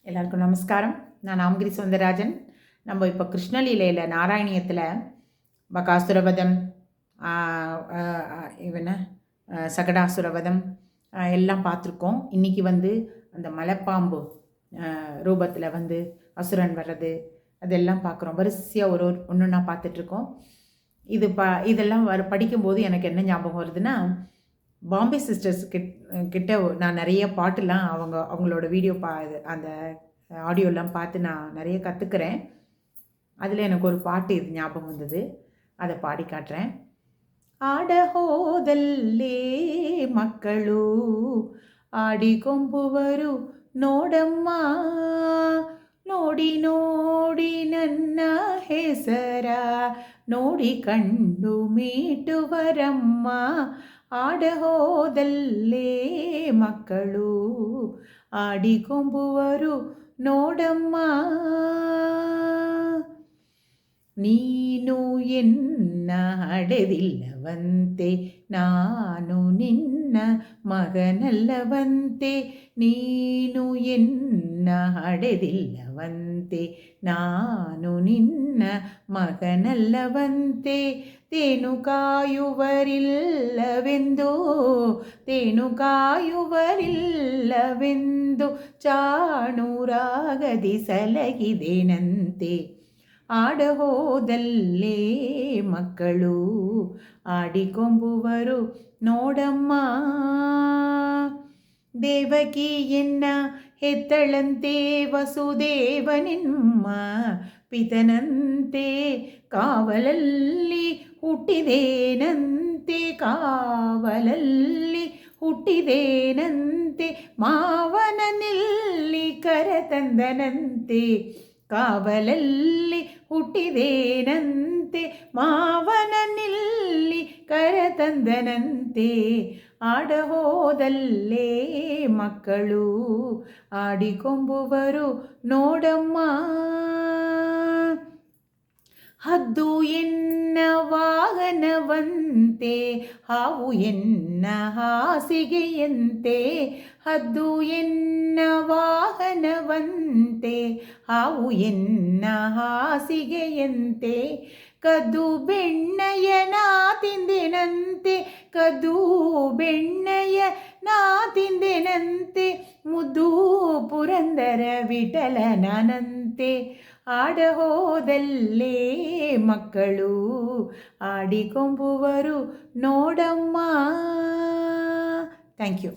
எல்லாருக்கும் நமஸ்காரம். நான் நாமகிரி சௌந்தரராஜன். நம்ம இப்போ கிருஷ்ணலீலையில் நாராயணியத்தில் பகாசுரவதம், இவன சகடாசுரவதம் எல்லாம் பார்த்துருக்கோம். இன்றைக்கி அந்த மலைப்பாம்பு ரூபத்தில் அசுரன் வர்றது அதெல்லாம் பார்க்குறோம். வரிசையாக ஒன்று பார்த்துட்ருக்கோம். இதெல்லாம் படிக்கும்போது எனக்கு என்ன ஞாபகம் வருதுன்னா, பாம்பே சிஸ்டர்ஸ் கிட்ட நான் நிறைய பாட்டுலாம் அவங்களோட வீடியோ அந்த ஆடியோலாம் பார்த்து நான் நிறைய கற்றுக்கிறேன். அதில் எனக்கு ஒரு பாட்டு இது ஞாபகம் வந்தது, அதை பாடி காட்டுறேன். ಆಡಹೋದಲ್ಲೇ ಮಕ್ಕಳು ಆಡಿಕೊಂಬುವರು ನೋಡಮ್ಮ, ನೋಡಿ ನೋಡಿ ನನ್ನ ಹೆಸರ ನೋಡಿ ಕಂಡು ಮೀಟುವರಮ್ಮ. ಆಡಹೋದಲ್ಲೇ ಮಕ್ಕಳು ಆಡಿಕೊಂಬುವರು ನೋಡಮ್ಮ, ನೀನು ಎನ್ನ ಹಡೆದಿಲ್ಲವಂತೆ, ನಾನು ನಿನ್ನ ಮಗನಲ್ಲವಂತೆ. ನೀನು ಎನ್ನ ಹಡೆದಿಲ್ಲವಂತೆ, ನಾನು ನಿನ್ನ ಮಗನಲ್ಲವಂತೆ. ತೇನು ಕಾಯುವರಿಲ್ಲವೆಂದು, ತೇನು ಕಾಯುವರಿಲ್ಲವೆಂದು ಚಾಣೂರಾಗದಿ ಸಲಗಿದೆನಂತೆ. ಆಡಹೋದಲ್ಲೇ ಮಕ್ಕಳು ಆಡಿಕೊಂಬುವರು ನೋಡಮ್ಮ. ದೇವಕಿ ಎನ್ನ ಹೆತ್ತಳಂತೆ, ವಸುದೇವನೆಮ್ಮ ಪಿತನಂತೆ. ಕಾವಲಲ್ಲಿ ಹುಟ್ಟಿದೇನಂತೆ, ಕಾವಲಲ್ಲಿ ಹುಟ್ಟಿದೇನಂತೆ. ಮಾವನನಿಲ್ಲಿ ಕರೆತಂದನಂತೆ, ಕಾವಲಲ್ಲಿ ಹುಟ್ಟಿದೇನಂತೆ. ಮಾವನನಿಲ್ಲಿ ಕರೆತಂದನಂತೆ. ಆಡಹೋದಲ್ಲೇ ಮಕ್ಕಳು ಆಡಿಕೊಂಬುವರು ನೋಡಮ್ಮ. ಹದ್ದು ಎನ್ನ ವಾಹನವಂತೆ, ಹಾವು ಎನ್ನ ಹಾಸಿಗೆಯಂತೆ. ಹದ್ದು ಎನ್ನ ವಾಹನವಂತೆ, ಹಾವು ಎನ್ನ ಹಾಸಿಗೆಯಂತೆ. ಕದ್ದು ಬೆಣ್ಣೆಯ ನಾ ತಿಂದೆನಂತೆ, ಕದ್ದು ಬೆಣ್ಣೆಯ ನಾ ತಿಂದೆನಂತೆ. ಮುದ್ದು ಪುರಂದರ ವಿಠಲನಂತೆ. ಆಡಹೋದಲ್ಲೇ ಮಕ್ಕಳು ಆಡಿಕೊಂಬುವರು ನೋಡಮ್ಮ. Thank you.